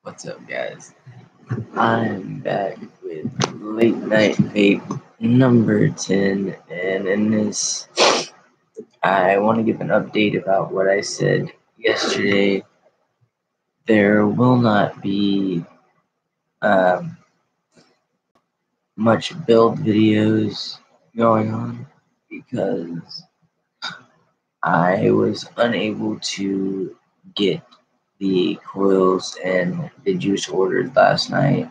What's up, guys? I'm back with Late Night Vape number 10, and in this, I want to give an update about what I said yesterday. There will not be um, much build videos going on because I was unable to get the coils and the juice ordered last night.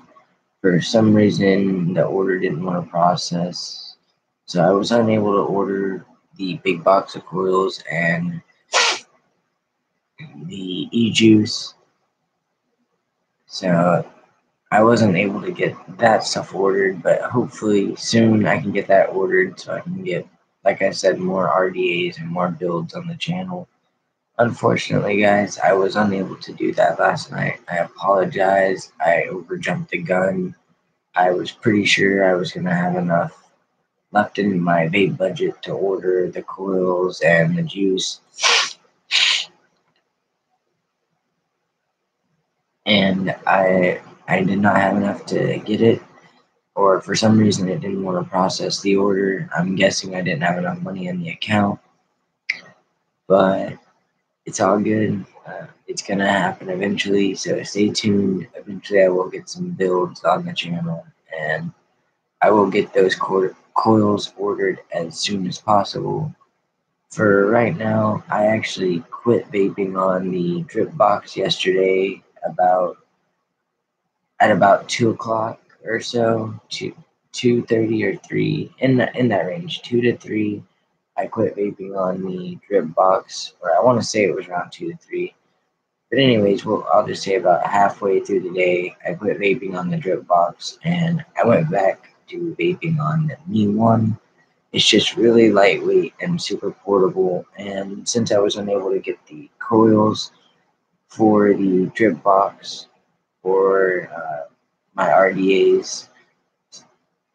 For some reason, the order didn't want to process, so I was unable to order the big box of coils and the e-juice. So I wasn't able to get that stuff ordered, but hopefully soon I can get that ordered so I can get, like I said, more RDAs and more builds on the channel. Unfortunately, guys, I was unable to do that last night. I apologize. I overjumped the gun. I was pretty sure I was going to have enough left in my vape budget to order the coils and the juice, and I did not have enough to get it, or for some reason it didn't want to process the order. I'm guessing I didn't have enough money in the account, but it's all good. It's gonna happen eventually, so stay tuned. Eventually I will get some builds on the channel, and I will get those coils ordered as soon as possible. For right now, I actually quit vaping on the drip box yesterday at about 2 o'clock or so, 2:30 or 3, in that range, 2 to 3. I quit vaping on the drip box, or I want to say it was around 2 to 3. But anyways, well, I'll just say about halfway through the day, I quit vaping on the drip box, and I went back to vaping on the Me One. It's just really lightweight and super portable, and since I was unable to get the coils for the drip box for my RDAs,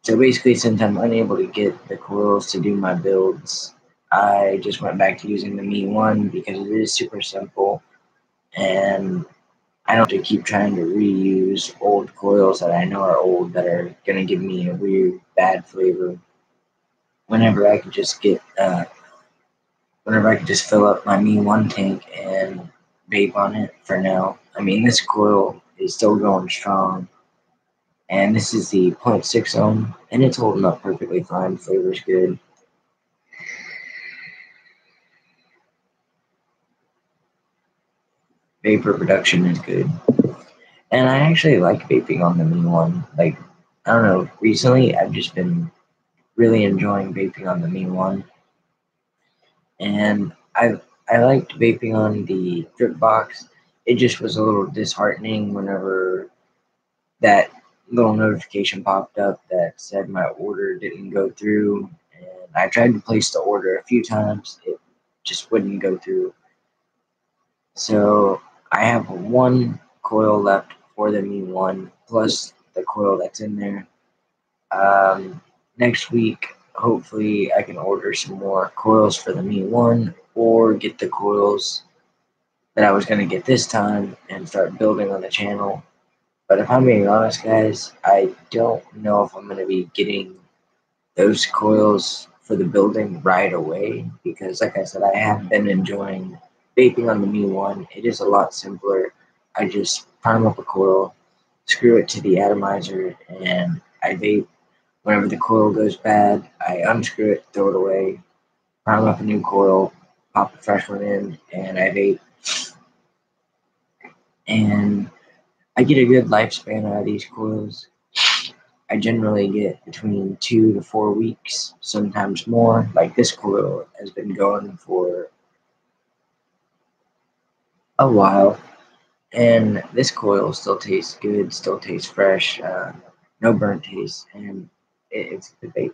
so basically since I'm unable to get the coils to do my builds, I just went back to using the Me One because it is super simple, and I don't have to keep trying to reuse old coils that I know are old that are going to give me a weird, bad flavor whenever I could just get whenever I could just fill up my Me One tank and vape on it for now. I mean, this coil is still going strong, and this is the 0.6 ohm, and it's holding up perfectly fine. Flavor's good. Vapor production is good. And I actually like vaping on the Me One. Like, I don't know, recently I've just been really enjoying vaping on the Me One. And I liked vaping on the drip box. It just was a little disheartening whenever that little notification popped up that said my order didn't go through. And I tried to place the order a few times. It just wouldn't go through. So I have one coil left for the Me One, plus the coil that's in there. Next week, hopefully, I can order some more coils for the Me One, or get the coils that I was going to get this time and start building on the channel. But if I'm being honest, guys, I don't know if I'm going to be getting those coils for the building right away because, like I said, I have been enjoying vaping on the Me One. It is a lot simpler. I just prime up a coil, screw it to the atomizer, and I vape. Whenever the coil goes bad, I unscrew it, throw it away, prime up a new coil, pop a fresh one in, and I vape. And I get a good lifespan out of these coils. I generally get between 2 to 4 weeks, sometimes more. Like this coil has been going for a while, and this coil still tastes good, still tastes fresh, no burnt taste, and it's a good vape.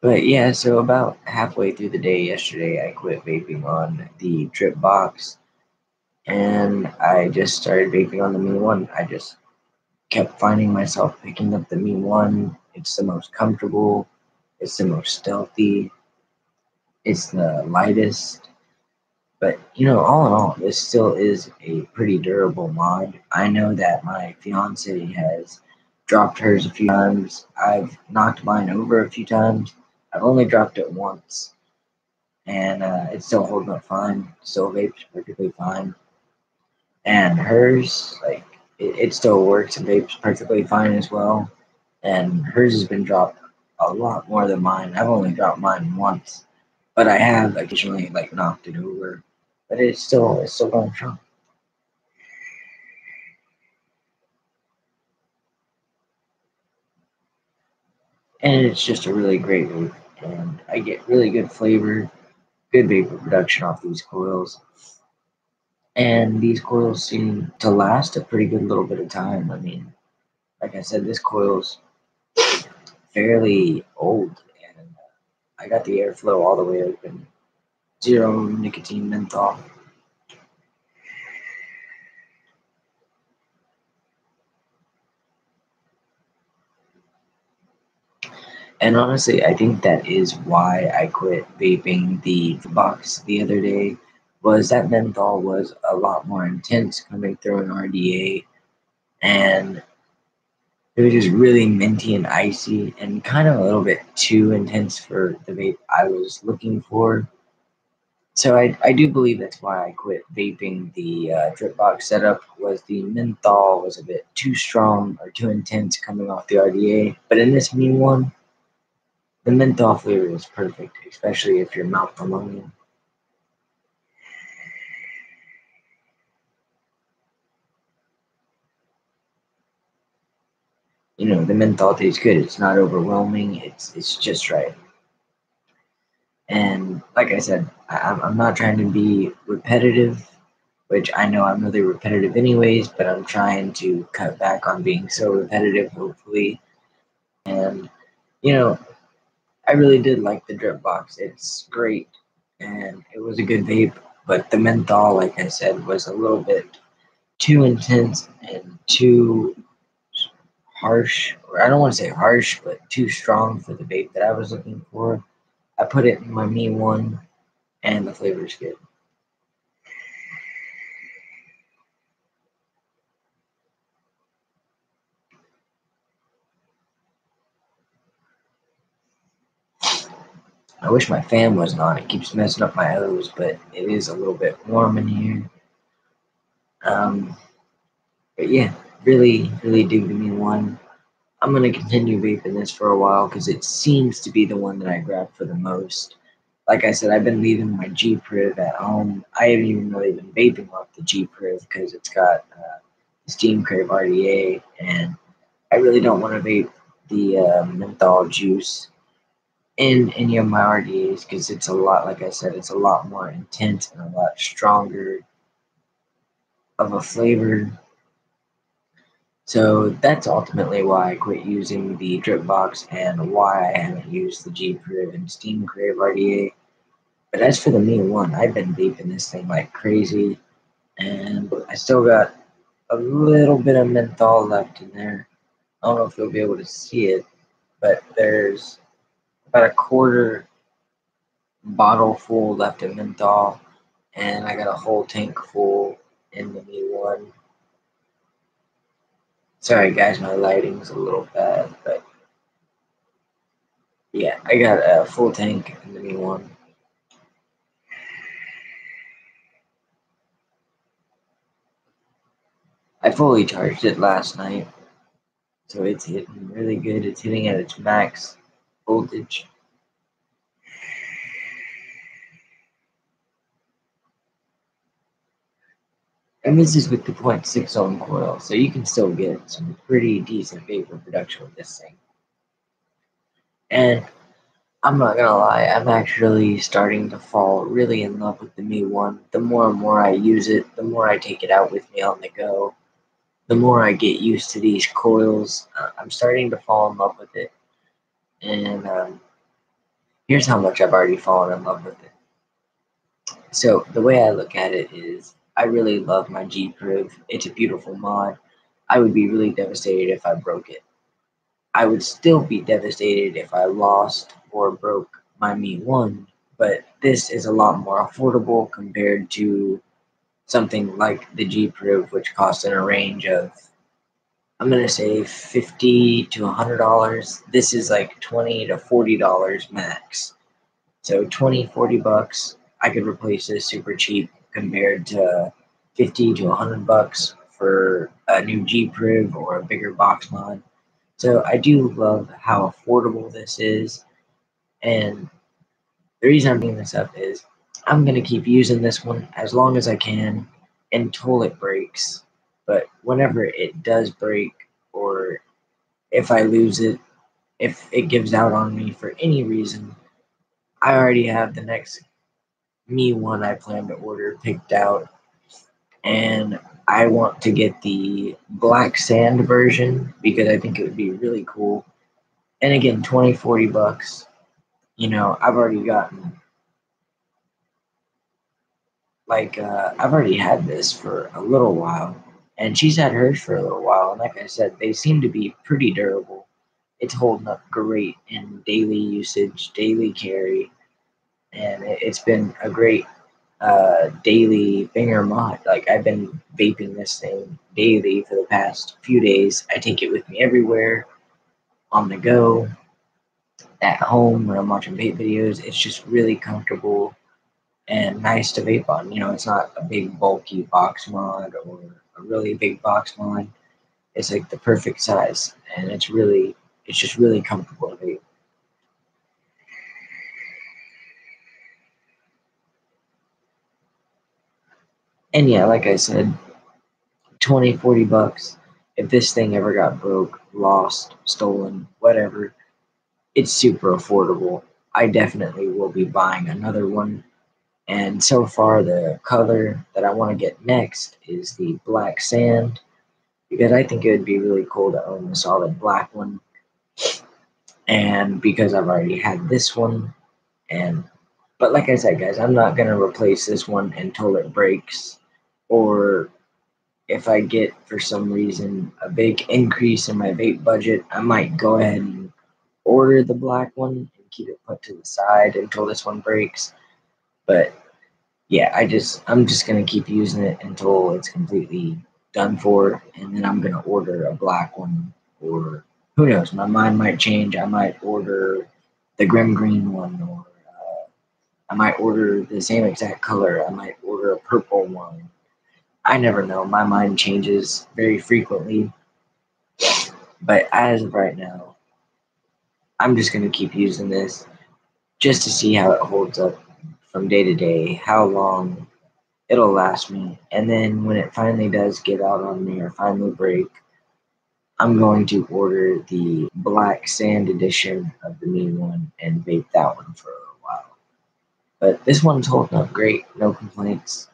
But yeah, so about halfway through the day yesterday, I quit vaping on the drip box, and I just started vaping on the Me One. I just kept finding myself picking up the Me One. It's the most comfortable. It's the most stealthy. It's the lightest, but all in all, this still is a pretty durable mod. I know that my fiance has dropped hers a few times. I've knocked mine over a few times. I've only dropped it once, and it's still holding up fine. Still vapes perfectly fine. And hers, like, it still works and vapes perfectly fine as well. And hers has been dropped a lot more than mine. I've only dropped mine once, but I have occasionally like knocked it over. But it's still going strong. And it's just a really great vape. And I get really good flavor, good vapor production off these coils. And these coils seem to last a pretty good little bit of time. I mean, like I said, this coil's fairly old, and I got the airflow all the way open. Zero nicotine menthol. And honestly, I think that is why I quit vaping the box the other day. Was that menthol was a lot more intense coming through an RDA, and it was just really minty and icy, and kind of a little bit too intense for the vape I was looking for. So I do believe that's why I quit vaping the drip box setup. Was the menthol was a bit too strong or too intense coming off the RDA, but in this new one, the menthol flavor is perfect, especially if you're mouth ammonia. The menthol tastes good. It's not overwhelming. It's just right. And like I said, I'm not trying to be repetitive, which I know I'm really repetitive anyways, but I'm trying to cut back on being so repetitive, hopefully. And, you know, I really did like the drip box. It's great, and it was a good vape, but the menthol, like I said, was a little bit too intense and too harsh, or I don't want to say harsh, but too strong for the vape that I was looking for. I put it in my Me One, and the flavor is good. I wish my fan wasn't on. It keeps messing up my hose, but it is a little bit warm in here. Um, but yeah, really, really dig the Me One. I'm gonna continue vaping this for a while because it seems to be the one that I grab for the most. Like I said, I've been leaving my G Priv at home. I haven't even really been vaping off the G Priv because it's got Steam Crave RDA, and I really don't want to vape the menthol juice in any of my RDAs because it's a lot, like I said, it's a lot more intense and a lot stronger of a flavor. So that's ultimately why I quit using the drip box and why I haven't used the G Priv and Steam Crave RDA. But as for the Me One, I've been vaping this thing like crazy, and I still got a little bit of menthol left in there. I don't know if you'll be able to see it, but there's about a quarter bottle full left of menthol, and I got a whole tank full in the Me One. Sorry guys, my lighting's a little bad, but yeah, I got a full tank in the Me One. I fully charged it last night, so it's hitting really good. It's hitting at its max voltage. And this is with the 0.6 ohm coil, so you can still get some pretty decent vapor production with this thing. And I'm not gonna lie, I'm actually starting to fall really in love with the Me One. The more and more I use it, the more I take it out with me on the go, the more I get used to these coils. I'm starting to fall in love with it. And here's how much I've already fallen in love with it. So the way I look at it is I really love my G Priv. It's a beautiful mod. I would be really devastated if I broke it. I would still be devastated if I lost or broke my Me One, but this is a lot more affordable compared to something like the G Proof, which costs in a range of, I'm gonna say, $50 to $100. This is like $20 to $40 max. So 20, $40, I could replace this super cheap compared to 50 to $100 for a new G Proof or a bigger box mod. So I do love how affordable this is, and the reason I'm bringing this up is I'm gonna keep using this one as long as I can until it breaks. But whenever it does break, or if I lose it, if it gives out on me for any reason, I already have the next me one I plan to order picked out, and I want to get the black sand version because I think it would be really cool. And again, 20, $40. I've already gotten I've already had this for a little while, and she's had hers for a little while. And like I said, they seem to be pretty durable. It's holding up great in daily usage, daily carry, and it's been a great daily finger mod. Like I've been vaping this thing daily for the past few days. I take it with me everywhere, on the go, at home when I'm watching vape videos. It's just really comfortable and nice to vape on. It's not a big bulky box mod or a really big box mod. It's like the perfect size, and it's just really comfortable to vape. And yeah, like I said, 20, $40. If this thing ever got broke, lost, stolen, whatever, it's super affordable. I definitely will be buying another one. And so far, the color that I want to get next is the black sand, because I think it would be really cool to own the solid black one. And because I've already had this one, and but like I said, guys, I'm not gonna replace this one until it breaks, or if I get for some reason a big increase in my vape budget, I might go ahead and order the black one and keep it put to the side until this one breaks. But yeah, I'm just gonna keep using it until it's completely done for, and then I'm gonna order a black one, or who knows, my mind might change. I might order the grim green one, or I might order the same exact color. I might order a purple one. I never know. My mind changes very frequently, but as of right now, I'm just gonna keep using this just to see how it holds up from day to day, how long it'll last me. And then when it finally does get out on me or finally break, I'm going to order the black sand edition of the new one and vape that one for a little while. But this one's holding up great, no complaints.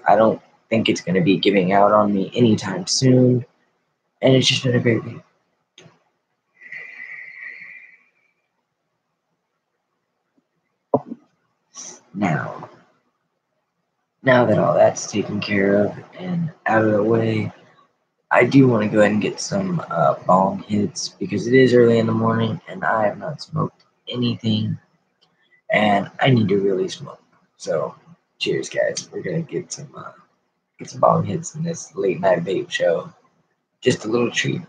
I don't think it's going to be giving out on me anytime soon, and it's just been a great vape. Now, now that all that's taken care of and out of the way, I do want to go ahead and get some bong hits because it is early in the morning and I have not smoked anything, and I need to really smoke. So, cheers, guys. We're gonna get some bong hits in this late night vape show. Just a little treat.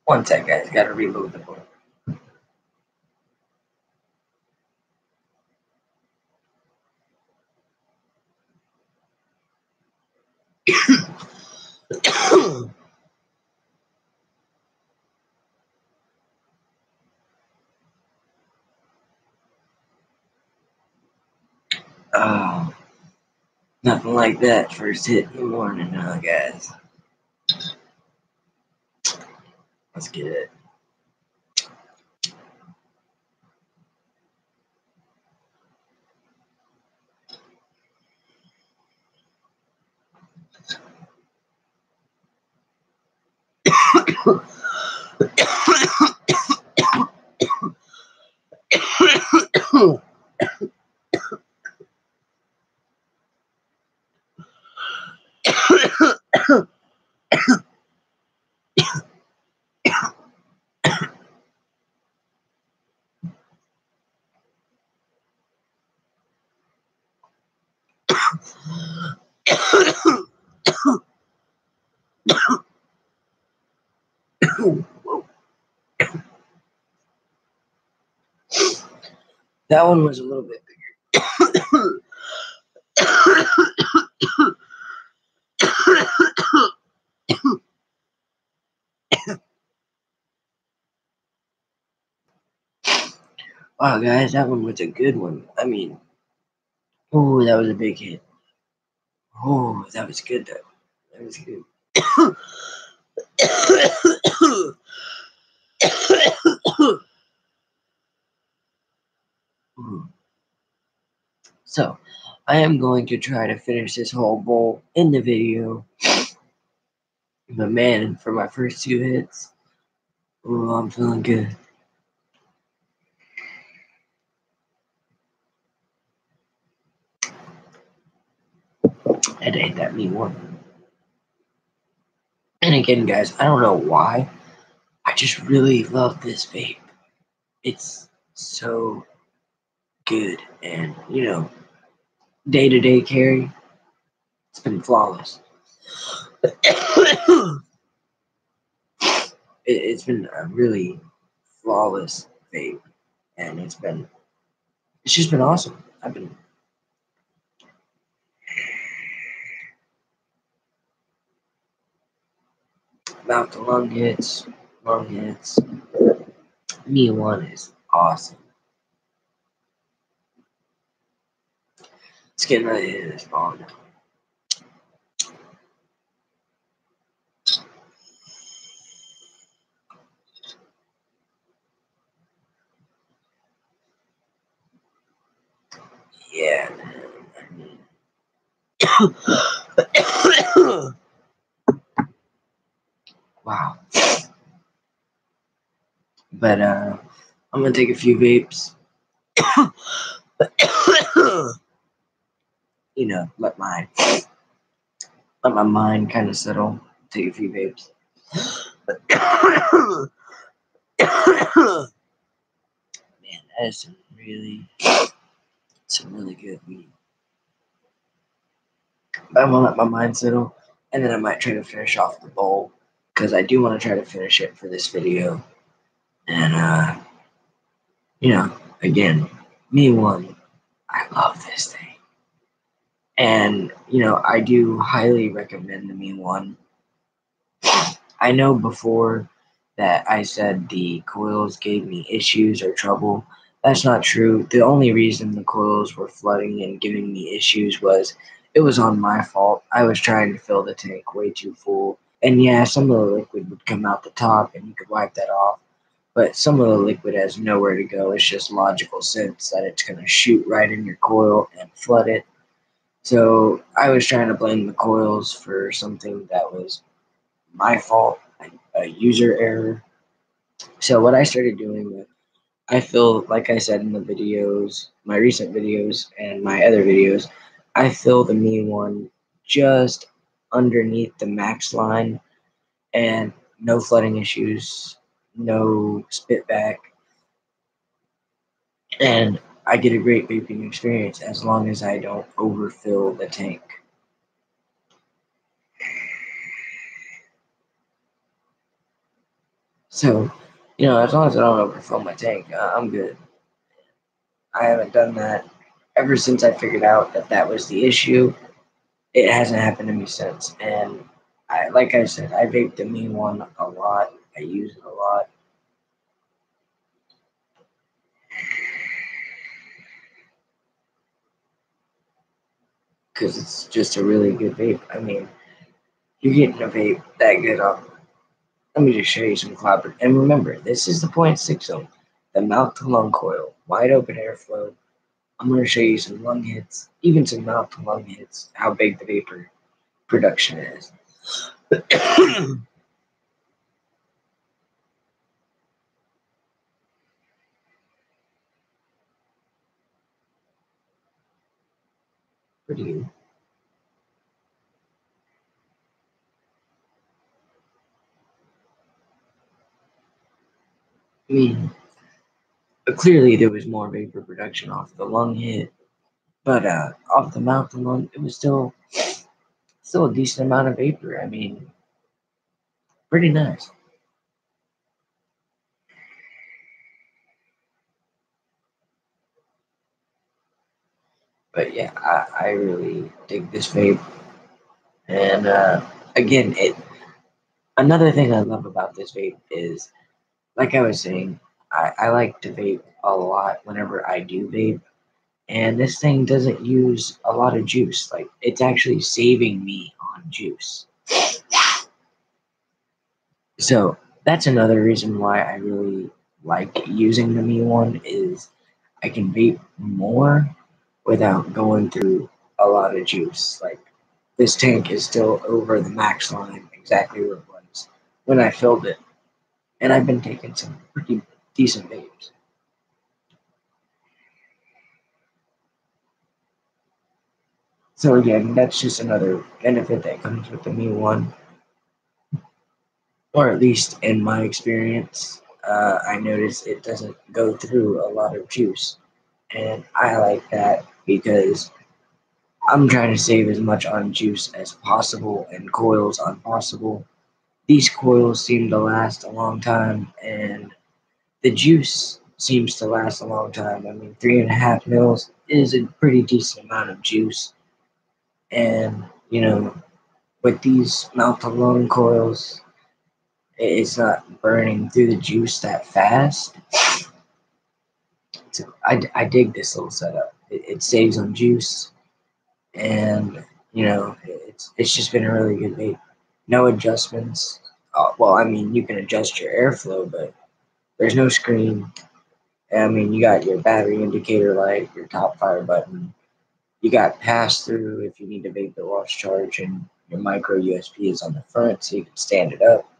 One sec, guys. Gotta reload the book. Oh, nothing like that first hit in the morning, huh, guys? Let's get it. That one was a little bit bigger. Wow, guys, that one was a good one. I mean, oh, that was a big hit. Oh, that was good, though. That was good. So, I am going to try to finish this whole bowl in the video. But man, for my first 2 hits, oh, I'm feeling good. I had to hit that meat one. And again, guys, I don't know why. I just really love this vape. It's so good. And, you know, day-to-day carry, it's been flawless. It's been a really flawless vape. And it's just been awesome. I've been mouth to lung hits. Me one is awesome. It's getting ready to hit this ball now. Yeah, man. Wow. But I'm gonna take a few vapes. You know, let my mind kind of settle. Take a few vapes. Man, that is some really good weed. But I'm gonna let my mind settle, and then I might try to finish off the bowl because I do want to try to finish it for this video. And you know, again, me one, I love this thing. And, you know, I do highly recommend the Me One. I know before that I said the coils gave me issues or trouble. That's not true. The only reason the coils were flooding and giving me issues was it was on my fault. I was trying to fill the tank way too full. And yeah, some of the liquid would come out the top and you could wipe that off. But some of the liquid has nowhere to go. It's just logical sense that it's going to shoot right in your coil and flood it. So I was trying to blame the coils for something that was my fault, a user error. So what I started doing, I feel like I said in the videos, my recent videos and my other videos, I fill the Me One just underneath the max line and no flooding issues, no spit back, and I get a great vaping experience as long as I don't overfill the tank. So, you know, as long as I don't overfill my tank, I'm good. I haven't done that ever since I figured out that that was the issue. It hasn't happened to me since. And like I said, I vape the Me One a lot. I use it a lot. Because it's just a really good vape. I mean, you're getting a vape that good up. Let me just show you some clobber. And remember, this is the 0.60, the mouth to lung coil, wide open airflow. I'm going to show you some lung hits, even some mouth to lung hits, how big the vapor production is. pretty good. I mean, clearly there was more vapor production off the lung hit, but off the mouth and lung, it was still a decent amount of vapor. I mean, pretty nice. But yeah, I really dig this vape. And again, it another thing I love about this vape is, like I was saying, I like to vape a lot whenever I do vape. And this thing doesn't use a lot of juice. Like, it's actually saving me on juice. So that's another reason why I really like using the Mi One is I can vape more without going through a lot of juice. Like, this tank is still over the max line, exactly where it was when I filled it, and I've been taking some pretty decent vapes. So again, that's just another benefit that comes with the Mi One, or at least in my experience. I notice it doesn't go through a lot of juice, and I like that because I'm trying to save as much on juice as possible and coils on possible. These coils seem to last a long time, and the juice seems to last a long time. I mean, 3.5 mils is a pretty decent amount of juice, and with these mouth to lung coils, it's not burning through the juice that fast. So I dig this little setup. It saves on juice, and it's just been a really good vape. No adjustments. Well, I mean, you can adjust your airflow, but there's no screen. I mean, you got your battery indicator light, your top fire button. You got pass through if you need to vape it while it's charging. Your micro USB is on the front, so you can stand it up.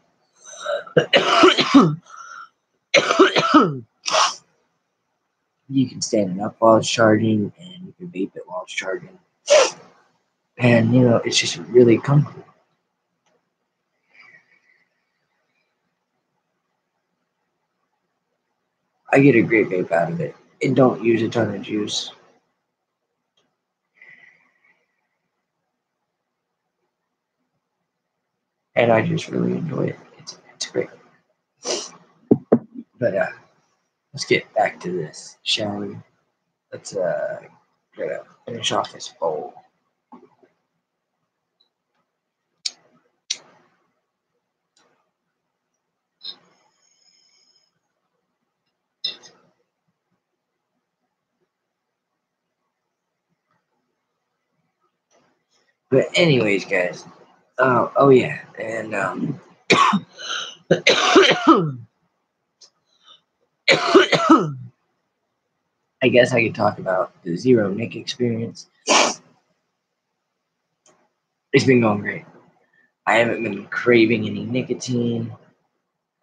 You can stand it up while it's charging, and you can vape it while it's charging. And it's just really comfortable. I get a great vape out of it. It don't use a ton of juice, and I just really enjoy it. It's great. But let's get back to this, shall we? Let's finish off this bowl. But anyways, guys. Oh yeah, and I guess I could talk about the zero Nick experience. It's been going great. I haven't been craving any nicotine.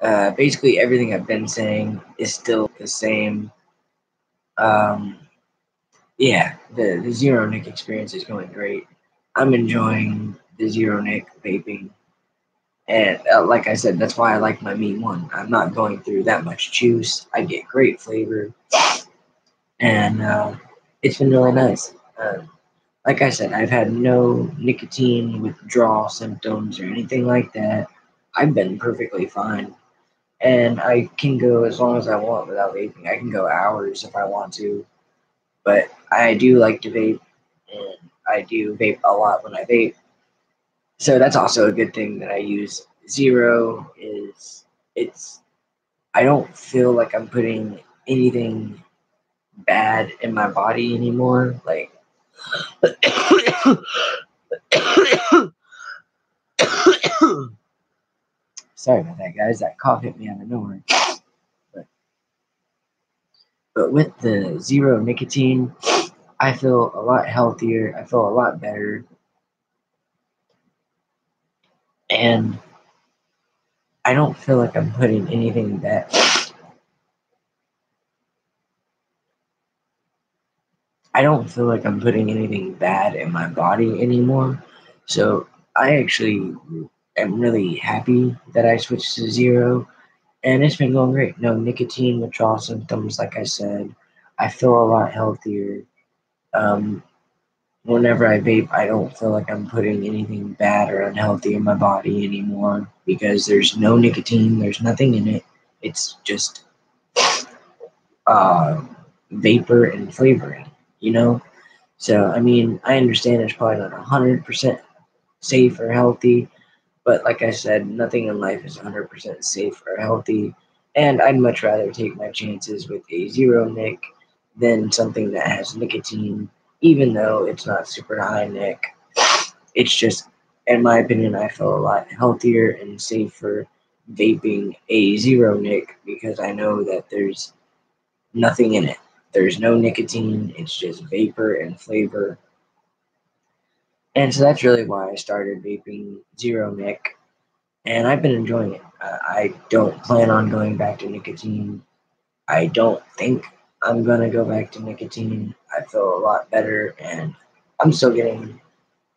Basically, everything I've been saying is still the same. Um, yeah, the zero Nick experience is going great. I'm enjoying the zero Nick vaping, and like I said, that's why I like my Mi One. I'm not going through that much juice. I get great flavor, and it's been really nice. Like I said, I've had no nicotine withdrawal symptoms or anything like that. I've been perfectly fine. And I can go as long as I want without vaping. I can go hours if I want to. But I do like to vape, and I do vape a lot when I vape. So that's also a good thing that I use. Zero is it's I don't feel like I'm putting anything bad in my body anymore. Like sorry about that, guys. That cough hit me out of nowhere. But, but with the zero nicotine, I feel a lot healthier. I feel a lot better. And I don't feel like I'm putting anything that I don't feel like I'm putting anything bad in my body anymore. So I actually am really happy that I switched to zero, and it's been going great. No nicotine withdrawal symptoms, like I said. I feel a lot healthier. Um, Whenever I vape, I don't feel like I'm putting anything bad or unhealthy in my body anymore because there's no nicotine, there's nothing in it. It's just uh, vapor and flavoring, you know? So, I mean, I understand it's probably not 100% safe or healthy, but like I said, nothing in life is 100% safe or healthy. And I'd much rather take my chances with a zero nic than something that has nicotine, even though it's not super high nic. It's just, in my opinion, I feel a lot healthier and safer vaping a zero nic because I know that there's nothing in it. There's no nicotine, it's just vapor and flavor. And so that's really why I started vaping zero nic, and I've been enjoying it. I don't plan on going back to nicotine. I don't think I'm gonna go back to nicotine. I feel a lot better, and I'm still getting.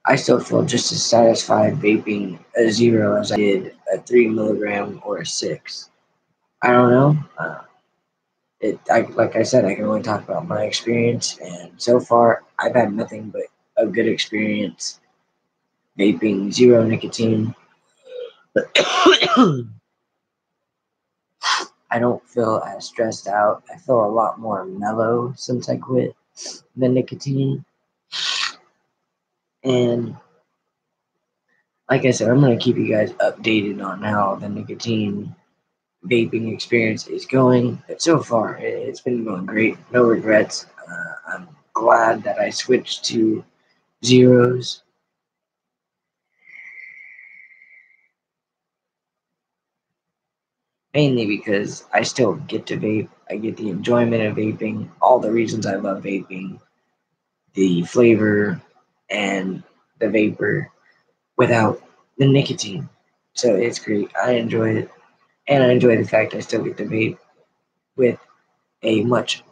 I still feel just as satisfied vaping a zero as I did a 3 milligram or a six. I don't know. Like I said, I can only talk about my experience, and so far I've had nothing but a good experience vaping zero nicotine. I don't feel as stressed out. I feel a lot more mellow since I quit the nicotine. And like I said, I'm going to keep you guys updated on how the nicotine vaping experience is going. But so far, it's been going great. No regrets. I'm glad that I switched to zeros, mainly because I still get to vape. I get the enjoyment of vaping, all the reasons I love vaping, the flavor and the vapor without the nicotine. So it's great. I enjoy it. And I enjoy the fact I still get to vape with a much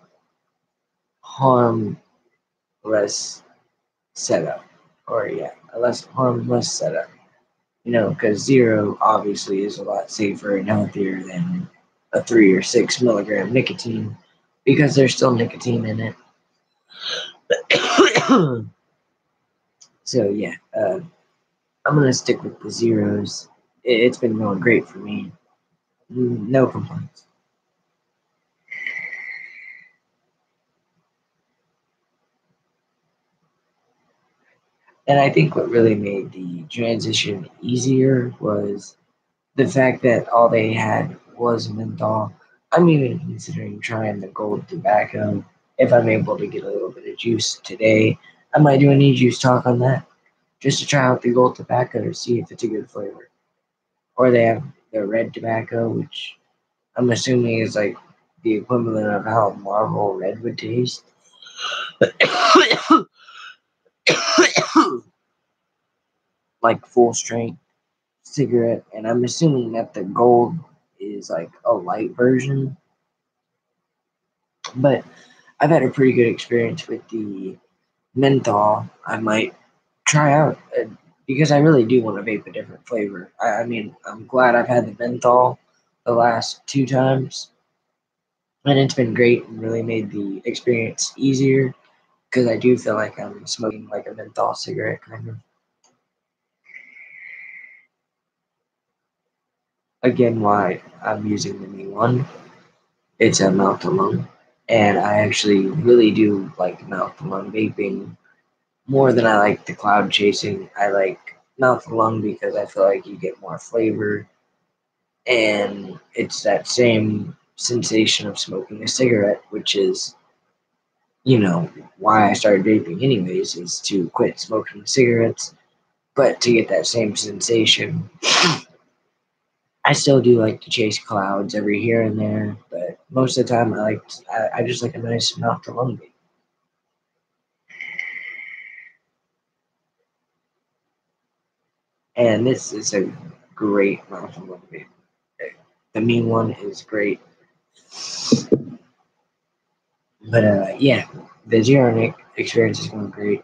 harmless setup. Or, yeah, a less harmless setup. You know, because zero obviously is a lot safer and healthier than a 3 or 6 milligram nicotine because there's still nicotine in it. So, yeah, I'm going to stick with the zeros. It's been going great for me. No complaints. And I think what really made the transition easier was the fact that all they had was menthol. I'm even considering trying the gold tobacco. If I'm able to get a little bit of juice today, I might do an e-juice talk on that just to try out the gold tobacco to see if it's a good flavor. Or they have the red tobacco, which I'm assuming is like the equivalent of how Marlboro Red would taste. Like full strength cigarette, and I'm assuming that the gold is like a light version. But I've had a pretty good experience with the menthol. I might try out because I really do want to vape a different flavor. I mean, I'm glad I've had the menthol the last 2 times, and it's been great and really made the experience easier because I do feel like I'm smoking like a menthol cigarette kind of. Again, why I'm using the new one. It's a mouth to lung, and I actually really do like mouth to lung vaping more than I like the cloud chasing. I like mouth to lung because I feel like you get more flavor, and it's that same sensation of smoking a cigarette, which is, why I started vaping anyways, is to quit smoking cigarettes. But to get that same sensation, I still do like to chase clouds every here and there, but most of the time I just like a nice mouth to lung vape. And this is a great mouth to lung vape. The mean one is great. But yeah, the Zero Nick experience is going great.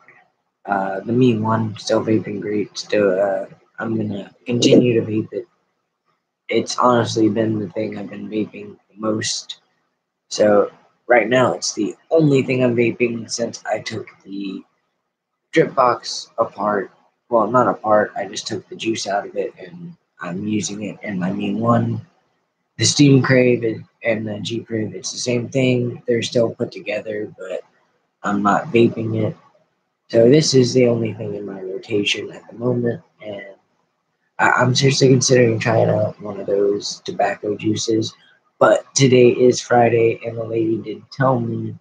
The Me One still vaping great. Still, I'm gonna continue to vape it. It's honestly been the thing I've been vaping the most. So right now, it's the only thing I'm vaping since I took the drip box apart. Well, not apart. I just took the juice out of it, and I'm using it in my Me One. The Steam Crave and the G Crave, it's the same thing. They're still put together, but I'm not vaping it. So this is the only thing in my rotation at the moment, and I'm seriously considering trying out one of those tobacco juices. But today is Friday, and the lady did tell me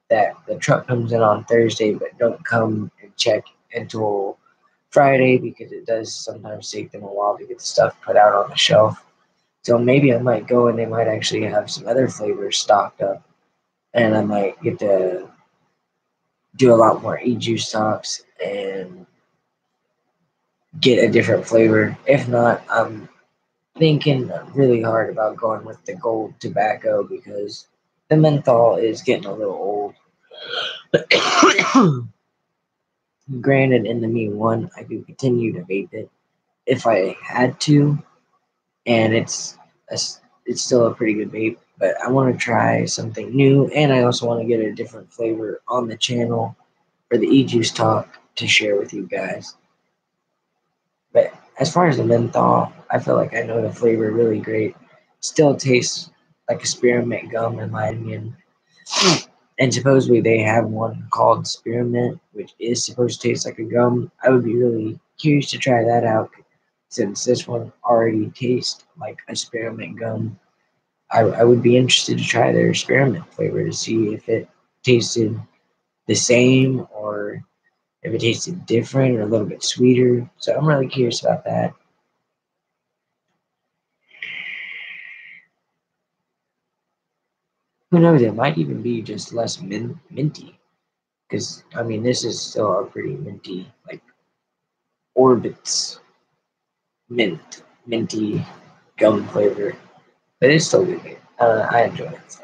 that the truck comes in on Thursday, but don't come and check until Friday because it does sometimes take them a while to get the stuff put out on the shelf. So maybe I might go and they might actually have some other flavors stocked up, and I might get to do a lot more e-juice talks and get a different flavor. If not, I'm thinking really hard about going with the gold tobacco because the menthol is getting a little old. Granted, in the Me One, I could continue to vape it if I had to, and a, it's still a pretty good vape. But I want to try something new, and I also want to get a different flavor on the channel for the e-juice talk to share with you guys. But as far as the menthol, I feel like I know the flavor really great. Still tastes like a spearmint gum in my opinion. And supposedly they have one called spearmint, which is supposed to taste like a gum. I would be really curious to try that out since this one already tastes like a spearmint gum. I would be interested to try their spearmint flavor to see if it tasted the same or if it tasted different or a little bit sweeter. So I'm really curious about that. Who knows? It might even be just less minty. Because, I mean, this is still a pretty minty, like Orbit's minty gum flavor. But it's still good. I enjoy it. So.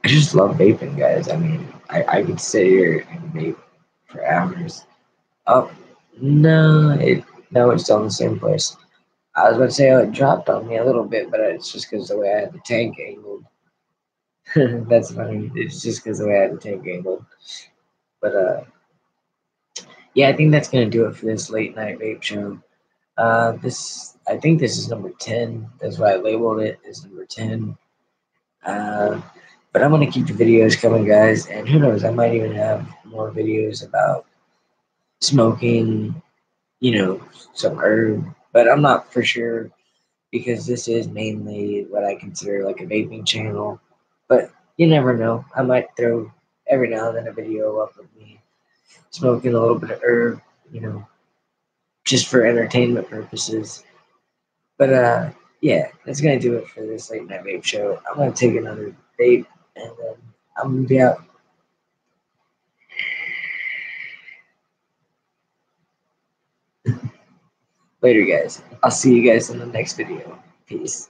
I just love vaping, guys. I mean, I could sit here and vape for hours. Oh, no, no, it's still in the same place. I was about to say, oh, it dropped on me a little bit, but it's just because the way I had the tank angled. That's funny. It's just because the way I had the tank angled. But yeah, I think that's gonna do it for this late night vape show. I think this is number 10. That's why I labeled it as number 10. Uh, but I'm gonna keep the videos coming, guys, and who knows, I might even have more videos about smoking, some herb. But I'm not for sure because this is mainly what I consider like a vaping channel. But you never know. I might throw every now and then a video up of me smoking a little bit of herb, just for entertainment purposes. But yeah, that's gonna do it for this late night vape show. I'm gonna take another vape and then I'm gonna be out. Later, guys. I'll see you guys in the next video. Peace.